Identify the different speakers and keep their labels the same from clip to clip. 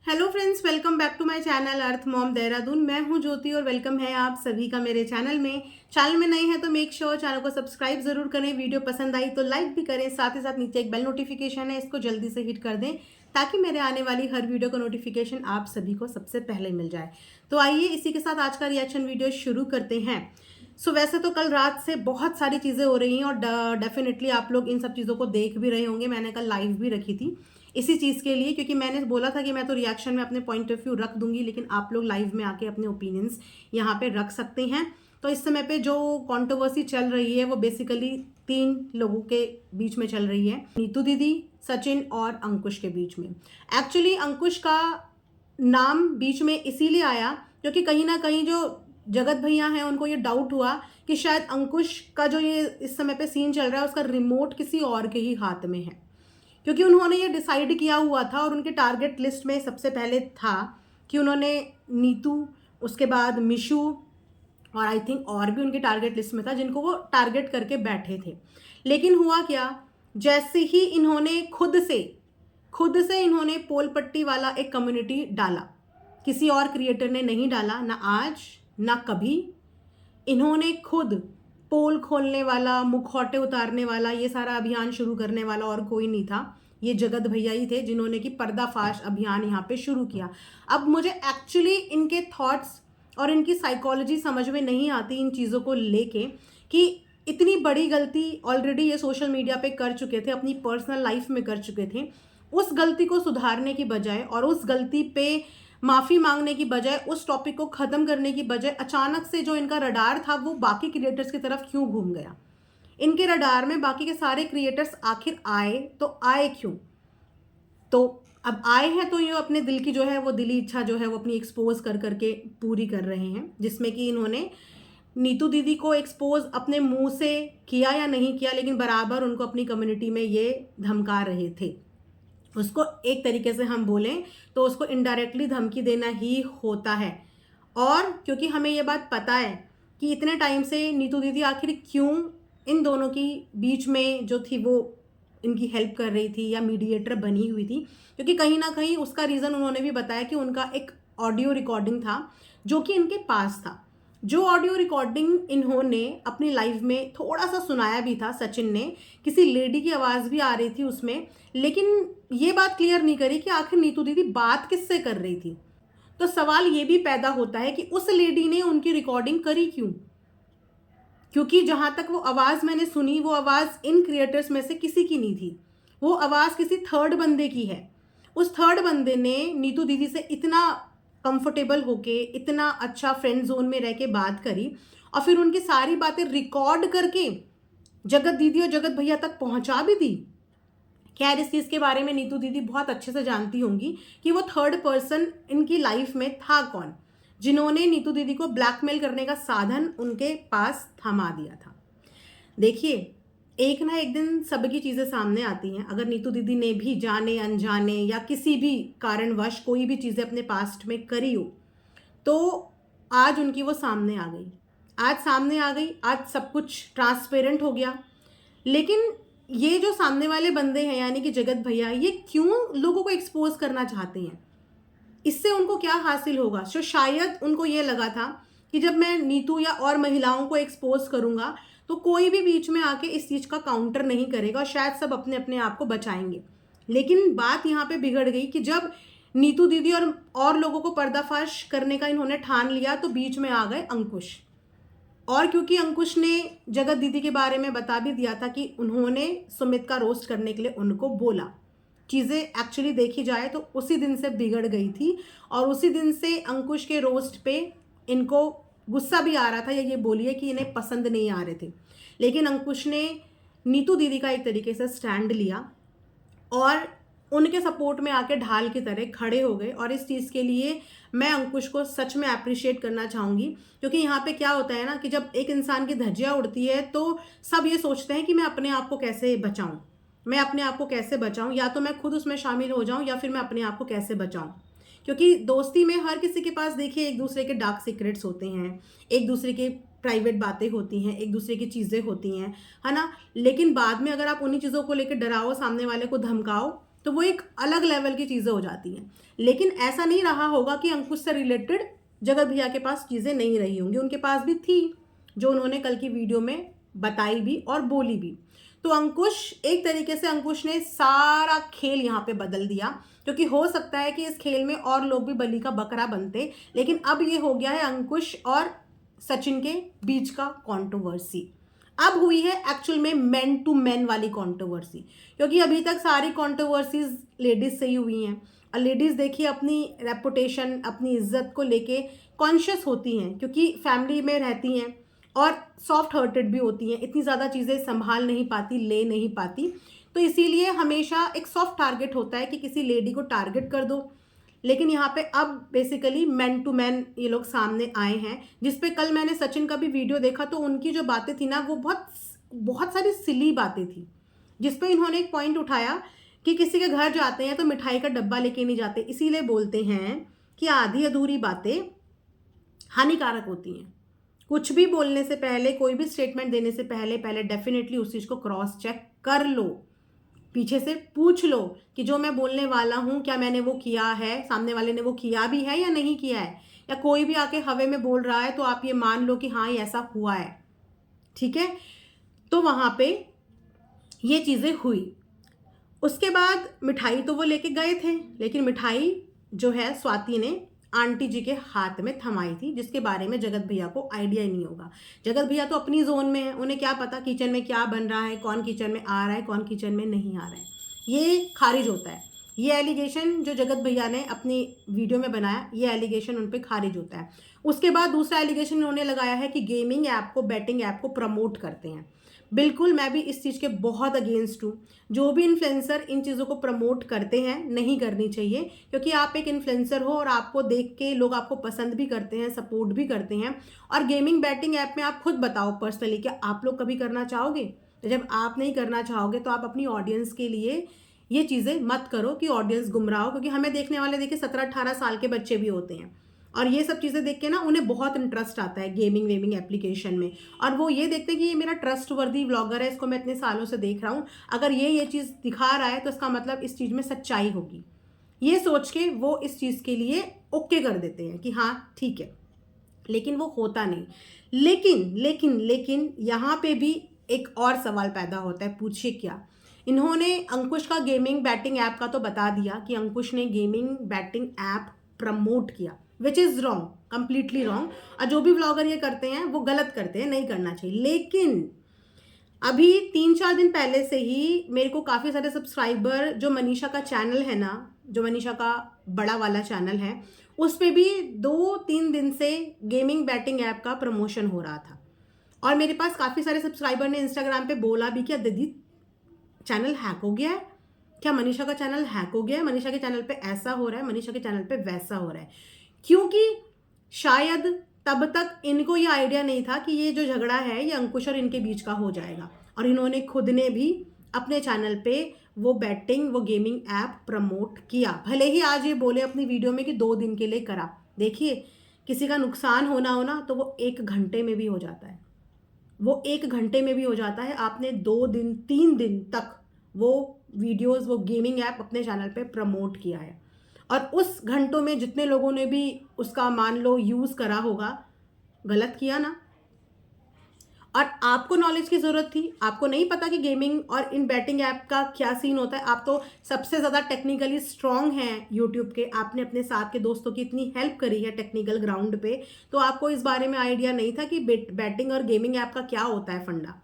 Speaker 1: Hello friends, welcome back to my channel earth mom Dehradun. मैं हूं ज्योति और वेलकम है आप सभी का मेरे चैनल में नए हैं तो मेक श्योर चैनल को सब्सक्राइब जरूर करें। वीडियो पसंद आई तो लाइक भी करें, साथ ही साथ नीचे एक बेल नोटिफिकेशन है, इसको जल्दी से हिट कर दें ताकि मेरे आने वाली हर वीडियो का नोटिफिकेशन आप सभी को सबसे पहले मिल जाए। तो आइए इसी के साथ आज का रिएक्शन वीडियो शुरू करते हैं। वैसे तो कल रात से बहुत सारी चीज़ें हो रही हैं और डेफिनेटली आप लोग इन सब चीज़ों को देख भी रहे होंगे। मैंने कल लाइव भी रखी थी इसी चीज़ के लिए, क्योंकि मैंने बोला था कि मैं तो रिएक्शन में अपने पॉइंट ऑफ व्यू रख दूंगी, लेकिन आप लोग लाइव में आके अपने ओपिनियंस यहाँ पे रख सकते हैं। तो इस समय पे जो कंट्रोवर्सी चल रही है वो बेसिकली तीन लोगों के बीच में चल रही है, नीतू दीदी, सचिन और अंकुश के बीच में। एक्चुअली अंकुश का नाम बीच में इसीलिए आया क्योंकि कहीं ना कहीं जो जगत भैया हैं उनको ये डाउट हुआ कि शायद अंकुश का जो ये इस समय पे सीन चल रहा है उसका रिमोट किसी और के ही हाथ में है, क्योंकि उन्होंने ये डिसाइड किया हुआ था और उनके टारगेट लिस्ट में सबसे पहले था कि उन्होंने नीतू, उसके बाद मिशू और आई थिंक और भी उनके टारगेट लिस्ट में था जिनको वो टारगेट करके बैठे थे। लेकिन हुआ क्या, जैसे ही इन्होंने खुद से इन्होंने पोल पट्टी वाला एक कम्युनिटी डाला, किसी और क्रिएटर ने नहीं डाला, ना आज ना कभी। इन्होंने खुद पोल खोलने वाला, मुखौटे उतारने वाला, ये सारा अभियान शुरू करने वाला और कोई नहीं था, ये जगत भैया ही थे जिन्होंने कि पर्दाफाश अभियान यहाँ पे शुरू किया। अब मुझे एक्चुअली इनके थॉट्स और इनकी साइकोलॉजी समझ में नहीं आती इन चीज़ों को लेके कि इतनी बड़ी गलती ऑलरेडी ये सोशल मीडिया पे कर चुके थे, अपनी पर्सनल लाइफ में कर चुके थे। उस गलती को सुधारने की बजाय और उस गलती पे माफ़ी मांगने की बजाय, उस टॉपिक को ख़त्म करने की बजाय, अचानक से जो इनका रडार था वो बाकी क्रिएटर्स की तरफ क्यों घूम गया। इनके रडार में बाकी के सारे क्रिएटर्स आखिर आए तो आए क्यों? तो अब आए हैं तो ये अपने दिल की जो है वो दिली इच्छा जो है वो अपनी एक्सपोज कर करके पूरी कर रहे हैं, जिसमें कि इन्होंने नीतू दीदी को एक्सपोज अपने मुंह से किया या नहीं किया, लेकिन बराबर उनको अपनी कम्युनिटी में ये धमका रहे थे। उसको एक तरीके से हम बोलें तो उसको इनडायरेक्टली धमकी देना ही होता है। और क्योंकि हमें ये बात पता है कि इतने टाइम से नीतू दीदी आखिर क्यों इन दोनों की बीच में जो थी वो इनकी हेल्प कर रही थी या मीडिएटर बनी हुई थी, क्योंकि कहीं ना कहीं उसका रीज़न उन्होंने भी बताया कि उनका एक ऑडियो रिकॉर्डिंग था जो कि इनके पास था। जो ऑडियो रिकॉर्डिंग इन्होंने अपनी लाइव में थोड़ा सा सुनाया भी था, सचिन ने, किसी लेडी की आवाज़ भी आ रही थी उसमें, लेकिन ये बात क्लियर नहीं करी कि आखिर नीतू दीदी बात किससे कर रही थी। तो सवाल ये भी पैदा होता है कि उस लेडी ने उनकी रिकॉर्डिंग करी क्यों, क्योंकि जहां तक वो आवाज़ मैंने सुनी वो आवाज़ इन क्रिएटर्स में से किसी की नहीं थी, वो आवाज़ किसी थर्ड बंदे की है। उस थर्ड बंदे ने नीतू दीदी से इतना कंफर्टेबल होके, इतना अच्छा फ्रेंड जोन में रह के बात करी और फिर उनकी सारी बातें रिकॉर्ड करके जगत दीदी और जगत भैया तक पहुंचा भी दी। खैर, इस चीज़ के बारे में नीतू दीदी बहुत अच्छे से जानती होंगी कि वो थर्ड पर्सन इनकी लाइफ में था कौन, जिन्होंने नीतू दीदी को ब्लैकमेल करने का साधन उनके पास थमा दिया था। देखिए, एक ना एक दिन सबकी चीज़ें सामने आती हैं। अगर नीतू दीदी ने भी जाने अनजाने या किसी भी कारणवश कोई भी चीज़ें अपने पास्ट में करी हो तो आज उनकी वो सामने आ गई, आज सब कुछ ट्रांसपेरेंट हो गया। लेकिन ये जो सामने वाले बंदे हैं यानी कि जगत भैया, ये क्यों लोगों को एक्सपोज करना चाहते हैं? इससे उनको क्या हासिल होगा? तो शायद उनको ये लगा था कि जब मैं नीतू या और महिलाओं को एक्सपोज करूंगा तो कोई भी बीच में आके इस चीज़ का काउंटर नहीं करेगा और शायद सब अपने अपने आप को बचाएंगे। लेकिन बात यहाँ पे बिगड़ गई कि जब नीतू दीदी और लोगों को पर्दाफाश करने का इन्होंने ठान लिया तो बीच में आ गए अंकुश। और क्योंकि अंकुश ने जगत दीदी के बारे में बता भी दिया था कि उन्होंने सुमित का रोस्ट करने के लिए उनको बोला, चीज़ें एक्चुअली देखी जाए तो उसी दिन से बिगड़ गई थी और उसी दिन से अंकुश के रोस्ट पे इनको गुस्सा भी आ रहा था, या ये बोलिए कि इन्हें पसंद नहीं आ रहे थे। लेकिन अंकुश ने नीतू दीदी का एक तरीके से स्टैंड लिया और उनके सपोर्ट में आके ढाल की तरह खड़े हो गए। और इस चीज़ के लिए मैं अंकुश को सच में अप्रिशिएट करना चाहूँगी, क्योंकि यहाँ पे क्या होता है ना कि जब एक इंसान की धज्जियाँ उड़ती है तो सब ये सोचते हैं कि मैं अपने आप को कैसे बचाऊँ, या तो मैं खुद उसमें शामिल हो जाऊँ या फिर मैं अपने आप को कैसे बचाऊँ। क्योंकि दोस्ती में हर किसी के पास देखिए एक दूसरे के डार्क सीक्रेट्स होते हैं, एक दूसरे के प्राइवेट बातें होती हैं, एक दूसरे की चीज़ें होती हैं, है ना। लेकिन बाद में अगर आप उन्हीं चीज़ों को लेकर डराओ, सामने वाले को धमकाओ, तो वो एक अलग लेवल की चीज़ें हो जाती हैं। लेकिन ऐसा नहीं रहा होगा कि अंकुश से रिलेटेड जगत भैया के पास चीज़ें नहीं रही होंगी, उनके पास भी थी, जो उन्होंने कल की वीडियो में बताई भी और बोली भी। तो अंकुश, एक तरीके से अंकुश ने सारा खेल यहाँ पे बदल दिया, क्योंकि हो सकता है कि इस खेल में और लोग भी बलि का बकरा बनते, लेकिन अब ये हो गया है अंकुश और सचिन के बीच का कंट्रोवर्सी। अब हुई है एक्चुअल में मैन टू मैन वाली कंट्रोवर्सी, क्योंकि अभी तक सारी कंट्रोवर्सीज लेडीज से ही हुई हैं। और लेडीज देखिए अपनी रेपुटेशन, अपनी इज्जत को लेके कॉन्शियस होती हैं, क्योंकि फैमिली में रहती हैं और सॉफ्ट हार्टेड भी होती हैं, इतनी ज़्यादा चीज़ें संभाल नहीं पाती, ले नहीं पाती। तो इसीलिए हमेशा एक सॉफ्ट टारगेट होता है कि किसी लेडी को टारगेट कर दो। लेकिन यहाँ पे अब बेसिकली मैन टू मैन ये लोग सामने आए हैं, जिसपे कल मैंने सचिन का भी वीडियो देखा, तो उनकी जो बातें थी ना, वो बहुत बहुत सारी सिली बातें थी, जिसपे इन्होंने एक पॉइंट उठाया कि किसी के घर जाते हैं तो मिठाई का डब्बा लेके नहीं जाते, इसीलिए बोलते हैं कि आधी अधूरी बातें हानिकारक होती हैं। कुछ भी बोलने से पहले, कोई भी स्टेटमेंट देने से पहले पहले डेफिनेटली उस चीज़ को क्रॉस चेक कर लो, पीछे से पूछ लो कि जो मैं बोलने वाला हूँ क्या मैंने वो किया है, सामने वाले ने वो किया भी है या नहीं किया है, या कोई भी आके हवे में बोल रहा है तो आप ये मान लो कि हाँ ये ऐसा हुआ है। ठीक है, तो वहाँ पे ये चीज़ें हुई। उसके बाद मिठाई तो वो लेके गए थे, लेकिन मिठाई जो है स्वाति ने आंटी जी के हाथ में थमाई थी, जिसके बारे में जगत भैया को आइडिया ही नहीं होगा। जगत भैया तो अपनी जोन में है, उन्हें क्या पता किचन में क्या बन रहा है, कौन किचन में आ रहा है, कौन किचन में नहीं आ रहा है। ये खारिज होता है, ये एलिगेशन जो जगत भैया ने अपनी वीडियो में बनाया, ये एलिगेशन उन पर खारिज होता है। उसके बाद दूसरा एलिगेशन उन्होंने लगाया है कि गेमिंग ऐप को, बैटिंग ऐप को प्रमोट करते हैं। बिल्कुल, मैं भी इस चीज़ के बहुत अगेंस्ट हूँ। जो भी इन्फ्लुएंसर इन चीज़ों को प्रमोट करते हैं, नहीं करनी चाहिए, क्योंकि आप एक इन्फ्लुएंसर हो और आपको देख के लोग आपको पसंद भी करते हैं, सपोर्ट भी करते हैं। और गेमिंग बैटिंग ऐप में आप खुद बताओ पर्सनली, क्या आप लोग कभी करना चाहोगे? तो जब आप नहीं करना चाहोगे तो आप अपनी ऑडियंस के लिए ये चीज़ें मत करो कि ऑडियंस गुमराह हो, क्योंकि हमें देखने वाले देखिए 17-18 साल के बच्चे भी होते हैं, और ये सब चीज़ें देख के ना उन्हें बहुत इंटरेस्ट आता है गेमिंग वेमिंग एप्लीकेशन में, और वो ये देखते हैं कि ये मेरा ट्रस्ट वर्दी व्लॉगर है, इसको मैं इतने सालों से देख रहा हूँ, अगर ये चीज़ दिखा रहा है तो इसका मतलब इस चीज़ में सच्चाई होगी। ये सोच के वो इस चीज़ के लिए ओके कर देते हैं कि हाँ ठीक है, लेकिन वो होता नहीं। लेकिन लेकिन लेकिन यहाँ पे भी एक और सवाल पैदा होता है, पूछिए क्या। इन्होंने अंकुश का गेमिंग बैटिंग ऐप का तो बता दिया कि अंकुश ने गेमिंग बैटिंग ऐप प्रमोट किया, which is wrong, completely wrong. और जो भी व्लॉगर ये करते हैं वो गलत करते हैं, नहीं करना चाहिए। लेकिन अभी 3-4 दिन पहले से ही मेरे को काफ़ी सारे सब्सक्राइबर, जो मनीषा का चैनल है ना, जो मनीषा का बड़ा वाला चैनल है, उस पर भी 2-3 दिन से गेमिंग बैटिंग ऐप का प्रमोशन हो रहा था। और मेरे पास काफ़ी सारे सब्सक्राइबर ने इंस्टाग्राम पे बोला भी, क्या दीदी चैनल हैक हो गया है, क्या मनीषा का चैनल हैक हो गया है, मनीषा के चैनल पे ऐसा हो रहा है, मनीषा के चैनल पे वैसा हो रहा है। क्योंकि शायद तब तक इनको ये आइडिया नहीं था कि ये जो झगड़ा है ये अंकुश और इनके बीच का हो जाएगा, और इन्होंने खुद ने भी अपने चैनल पे वो बैटिंग, वो गेमिंग ऐप प्रमोट किया। भले ही आज ये बोले अपनी वीडियो में कि 2 दिन के लिए करा, देखिए किसी का नुकसान होना हो ना तो वो 1 घंटे में भी हो जाता है, वो 1 घंटे में भी हो जाता है। आपने 2 दिन 3 दिन तक वो वीडियोस, वो गेमिंग ऐप अपने चैनल पे प्रमोट किया है, और उस घंटों में जितने लोगों ने भी उसका मान लो यूज़ करा होगा, गलत किया ना। और आपको नॉलेज की ज़रूरत थी, आपको नहीं पता कि गेमिंग और इन बैटिंग ऐप का क्या सीन होता है। आप तो सबसे ज़्यादा टेक्निकली स्ट्रॉन्ग हैं यूट्यूब के, आपने अपने साथ के दोस्तों की इतनी हेल्प करी है टेक्निकल ग्राउंड पे, तो आपको इस बारे में आइडिया नहीं था कि बैटिंग और गेमिंग ऐप का क्या होता है फंडा।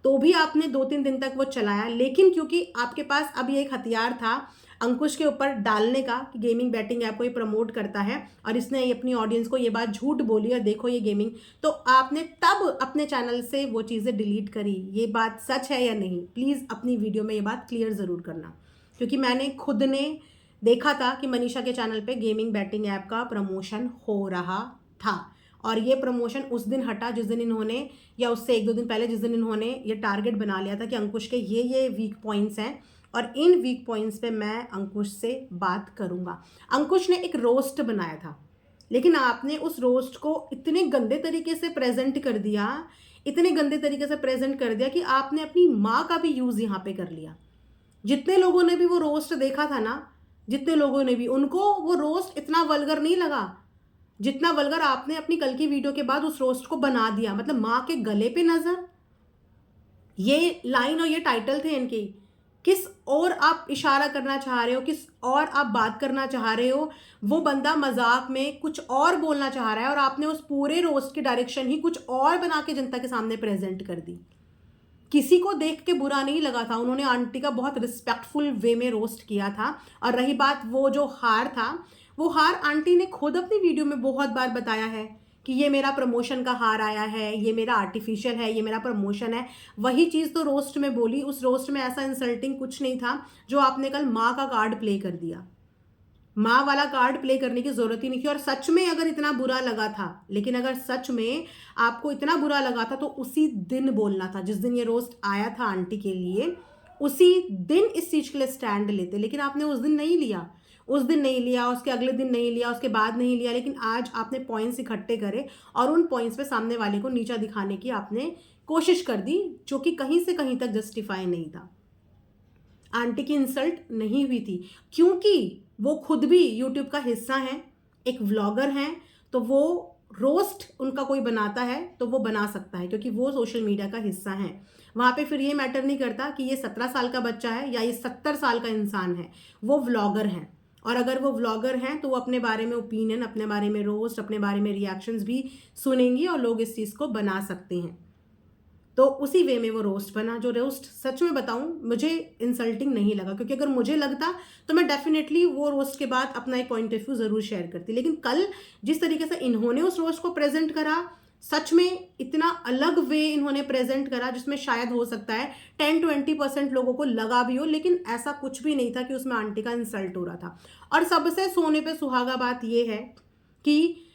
Speaker 1: तो भी आपने 2-3 दिन तक वो चलाया, लेकिन क्योंकि आपके पास अब ये एक हथियार था अंकुश के ऊपर डालने का कि गेमिंग बैटिंग ऐप को ये प्रमोट करता है, और इसने अपनी ऑडियंस को ये बात झूठ बोली और देखो ये गेमिंग, तो आपने तब अपने चैनल से वो चीज़ें डिलीट करी। ये बात सच है या नहीं, प्लीज़ अपनी वीडियो में ये बात क्लियर ज़रूर करना, क्योंकि मैंने खुद ने देखा था कि मनीषा के चैनल पे गेमिंग बैटिंग ऐप का प्रमोशन हो रहा था, और ये प्रमोशन उस दिन हटा जिस दिन इन्होंने, या उससे 1-2 दिन पहले जिस दिन इन्होंने ये टारगेट बना लिया था कि अंकुश के ये वीक पॉइंट्स हैं, और इन वीक पॉइंट्स पे मैं अंकुश से बात करूँगा। अंकुश ने एक रोस्ट बनाया था, लेकिन आपने उस रोस्ट को इतने गंदे तरीके से प्रेजेंट कर दिया, इतने गंदे तरीके से प्रेजेंट कर दिया कि आपने अपनी माँ का भी यूज़ यहाँ पे कर लिया। जितने लोगों ने भी वो रोस्ट देखा था ना, जितने लोगों ने भी, उनको वो रोस्ट इतना वल्गर नहीं लगा जितना वल्गर आपने अपनी कल की वीडियो के बाद उस रोस्ट को बना दिया। मतलब माँ के गले पे नजर, ये लाइन और ये टाइटल थे इनके। किस और आप इशारा करना चाह रहे हो, किस और आप बात करना चाह रहे हो। वो बंदा मजाक में कुछ और बोलना चाह रहा है और आपने उस पूरे रोस्ट की डायरेक्शन ही कुछ और बना के जनता के सामने प्रेजेंट कर दी। किसी को देख के बुरा नहीं लगा था, उन्होंने आंटी का बहुत रिस्पेक्टफुल वे में रोस्ट किया था। और रही बात वो जो हार था, वो हार आंटी ने खुद अपनी वीडियो में बहुत बार बताया है कि ये मेरा प्रमोशन का हार आया है, ये मेरा आर्टिफिशियल है, ये मेरा प्रमोशन है। वही चीज़ तो रोस्ट में बोली। उस रोस्ट में ऐसा इंसल्टिंग कुछ नहीं था जो आपने कल माँ का कार्ड प्ले कर दिया। माँ वाला कार्ड प्ले करने की जरूरत ही नहीं थी। और सच में अगर इतना बुरा लगा था, लेकिन अगर सच में आपको इतना बुरा लगा था तो उसी दिन बोलना था, जिस दिन ये रोस्ट आया था आंटी के लिए, उसी दिन इस चीज के लिए स्टैंड लेते। लेकिन आपने उस दिन नहीं लिया, उस दिन नहीं लिया, उसके अगले दिन नहीं लिया, उसके बाद नहीं लिया। लेकिन आज आपने पॉइंट्स इकट्ठे करे और उन पॉइंट्स पे सामने वाले को नीचा दिखाने की आपने कोशिश कर दी, जो कि कहीं से कहीं तक जस्टिफाई नहीं था। आंटी की इंसल्ट नहीं हुई थी, क्योंकि वो खुद भी यूट्यूब का हिस्सा हैं, एक व्लॉगर हैं। तो वो रोस्ट उनका कोई बनाता है तो वो बना सकता है, क्योंकि वो सोशल मीडिया का हिस्सा हैं। वहाँ पे फिर ये मैटर नहीं करता कि ये 17 साल का बच्चा है या ये 70 साल का इंसान है, वो व्लॉगर हैं। और अगर वो व्लॉगर हैं तो वो अपने बारे में ओपिनियन, अपने बारे में रोस्ट, अपने बारे में रिएक्शंस भी सुनेंगी और लोग इस चीज़ को बना सकते हैं। तो उसी वे में वो रोस्ट बना, जो रोस्ट सच में बताऊं मुझे इंसल्टिंग नहीं लगा, क्योंकि अगर मुझे लगता तो मैं डेफिनेटली वो रोस्ट के बाद अपना एक पॉइंट ऑफ व्यू जरूर शेयर करती। लेकिन कल जिस तरीके से इन्होंने उस रोस्ट को प्रेजेंट करा, सच में इतना अलग वे इन्होंने प्रेजेंट करा जिसमें शायद हो सकता है 10-20% लोगों को लगा भी हो, लेकिन ऐसा कुछ भी नहीं था कि उसमें आंटी का इंसल्ट हो रहा था। और सबसे सोने पे सुहागा बात यह है कि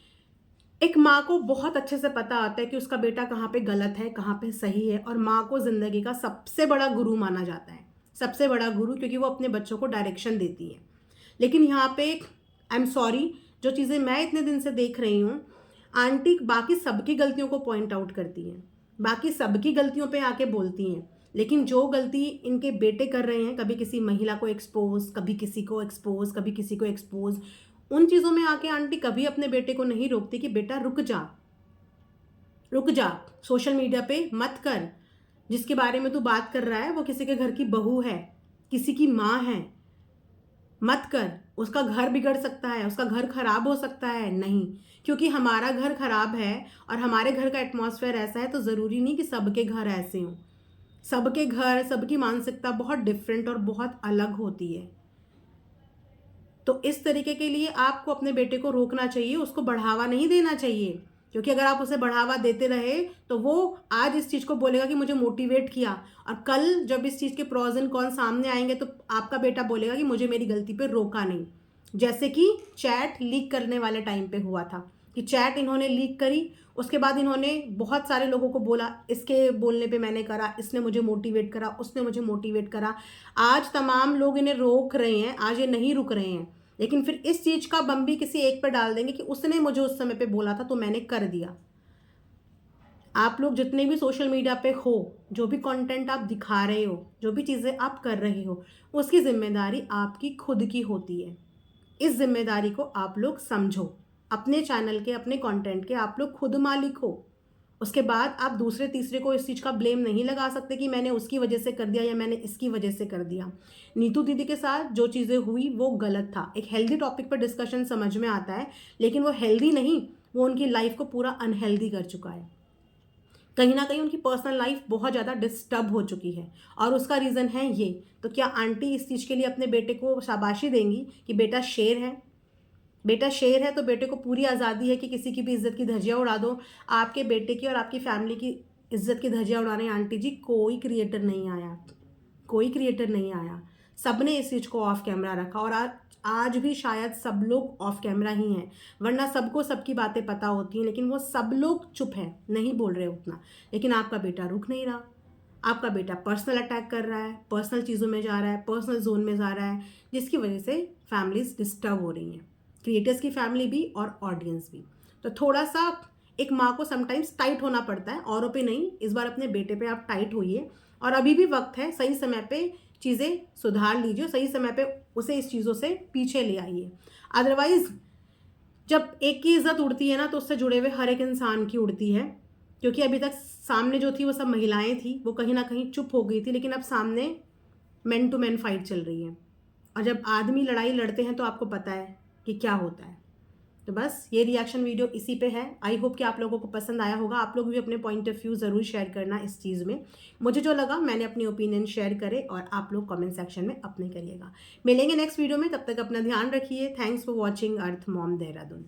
Speaker 1: एक माँ को बहुत अच्छे से पता आता है कि उसका बेटा कहाँ पे गलत है, कहाँ पे सही है। और माँ को जिंदगी का सबसे बड़ा गुरु माना जाता है, सबसे बड़ा गुरु, क्योंकि वो अपने बच्चों को डायरेक्शन देती है। लेकिन यहाँ पे आई एम सॉरी, जो चीज़ें मैं इतने दिन से देख रही हूँ, आंटी बाकी सबकी गलतियों को पॉइंट आउट करती हैं, बाकी सबकी गलतियों पे आके बोलती हैं। लेकिन जो गलती इनके बेटे कर रहे हैं, कभी किसी महिला को एक्सपोज, कभी किसी को एक्सपोज, कभी किसी को एक्सपोज, उन चीज़ों में आके आंटी कभी अपने बेटे को नहीं रोकती कि बेटा रुक जा, रुक जा, सोशल मीडिया पे मत कर। जिसके बारे में तू बात कर रहा है वो किसी के घर की बहू है, किसी की माँ है, मत कर। उसका घर बिगड़ सकता है, उसका घर खराब हो सकता है। नहीं, क्योंकि हमारा घर खराब है और हमारे घर का एटमॉस्फेयर ऐसा है तो ज़रूरी नहीं कि सबके घर ऐसे हों। सबके घर, सबकी मानसिकता बहुत डिफरेंट और बहुत अलग होती है। तो इस तरीके के लिए आपको अपने बेटे को रोकना चाहिए, उसको बढ़ावा नहीं देना चाहिए। क्योंकि अगर आप उसे बढ़ावा देते रहे तो वो आज इस चीज़ को बोलेगा कि मुझे मोटिवेट किया, और कल जब इस चीज़ के प्रॉज एंड कॉन सामने आएंगे तो आपका बेटा बोलेगा कि मुझे मेरी गलती पे रोका नहीं। जैसे कि चैट लीक करने वाले टाइम पे हुआ था, कि चैट इन्होंने लीक करी, उसके बाद इन्होंने बहुत सारे लोगों को बोला इसके बोलने पे मैंने करा, इसने मुझे मोटिवेट करा, उसने मुझे मोटिवेट करा। आज तमाम लोग इन्हें रोक रहे हैं, आज ये नहीं रुक रहे हैं। लेकिन फिर इस चीज़ का बम भी किसी एक पर डाल देंगे कि उसने मुझे उस समय पे बोला था तो मैंने कर दिया। आप लोग जितने भी सोशल मीडिया पे हो, जो भी कंटेंट आप दिखा रहे हो, जो भी चीज़ें आप कर रहे हो, उसकी जिम्मेदारी आपकी खुद की होती है। इस जिम्मेदारी को आप लोग समझो। अपने चैनल के, अपने कंटेंट के आप लोग खुद मालिक हो। उसके बाद आप दूसरे तीसरे को इस चीज़ का ब्लेम नहीं लगा सकते कि मैंने उसकी वजह से कर दिया या मैंने इसकी वजह से कर दिया। नीतू दीदी के साथ जो चीज़ें हुई वो गलत था। एक हेल्दी टॉपिक पर डिस्कशन समझ में आता है, लेकिन वो हेल्दी नहीं, वो उनकी लाइफ को पूरा अनहेल्दी कर चुका है। कहीं ना कहीं उनकी पर्सनल लाइफ बहुत ज़्यादा डिस्टर्ब हो चुकी है और उसका रीज़न है ये। तो क्या आंटी इस चीज़ के लिए अपने बेटे को शाबाशी देंगी कि बेटा शेर है? बेटा शेर है तो बेटे को पूरी आज़ादी है कि किसी की भी इज्जत की धज्जियाँ उड़ा दो। आपके बेटे की और आपकी फैमिली की इज्जत की धज्जियाँ उड़ाने आंटी जी कोई क्रिएटर नहीं आया, कोई क्रिएटर नहीं आया। सबने इस चीज़ को ऑफ कैमरा रखा और आज भी शायद सब लोग ऑफ कैमरा ही हैं, वरना सबको सबकी बातें पता होती हैं। लेकिन वो सब लोग चुप हैं, नहीं बोल रहे उतना। लेकिन आपका बेटा रुक नहीं रहा, आपका बेटा पर्सनल अटैक कर रहा है, पर्सनल चीज़ों में जा रहा है, पर्सनल जोन में जा रहा है, जिसकी वजह से फैमिलीज डिस्टर्ब हो रही हैं, क्रिएटर्स की फैमिली भी और ऑडियंस भी। तो थोड़ा सा एक माँ को समटाइम्स टाइट होना पड़ता है, औरों पे नहीं। इस बार अपने बेटे पे आप टाइट होइए और अभी भी वक्त है, सही समय पे चीज़ें सुधार लीजिए, सही समय पे उसे इस चीज़ों से पीछे ले आइए। अदरवाइज़ जब एक की इज़्ज़त उड़ती है ना, तो उससे जुड़े हुए हर एक इंसान की उड़ती है, क्योंकि अभी तक सामने जो थी वो सब महिलाएँ थी, वो कहीं न कहीं चुप हो गई थी, लेकिन अब सामने मैन टू मैन फाइट चल रही है। और जब आदमी लड़ाई लड़ते हैं तो आपको पता है कि क्या होता है। तो बस ये रिएक्शन वीडियो इसी पे है। आई होप कि आप लोगों को पसंद आया होगा। आप लोग भी अपने पॉइंट ऑफ व्यू ज़रूर शेयर करना इस चीज़ में। मुझे जो लगा मैंने अपनी ओपिनियन शेयर करे और आप लोग कमेंट सेक्शन में अपने करिएगा। मिलेंगे नेक्स्ट वीडियो में, तब तक अपना ध्यान रखिए। Thanks for watching earth mom Dehradun.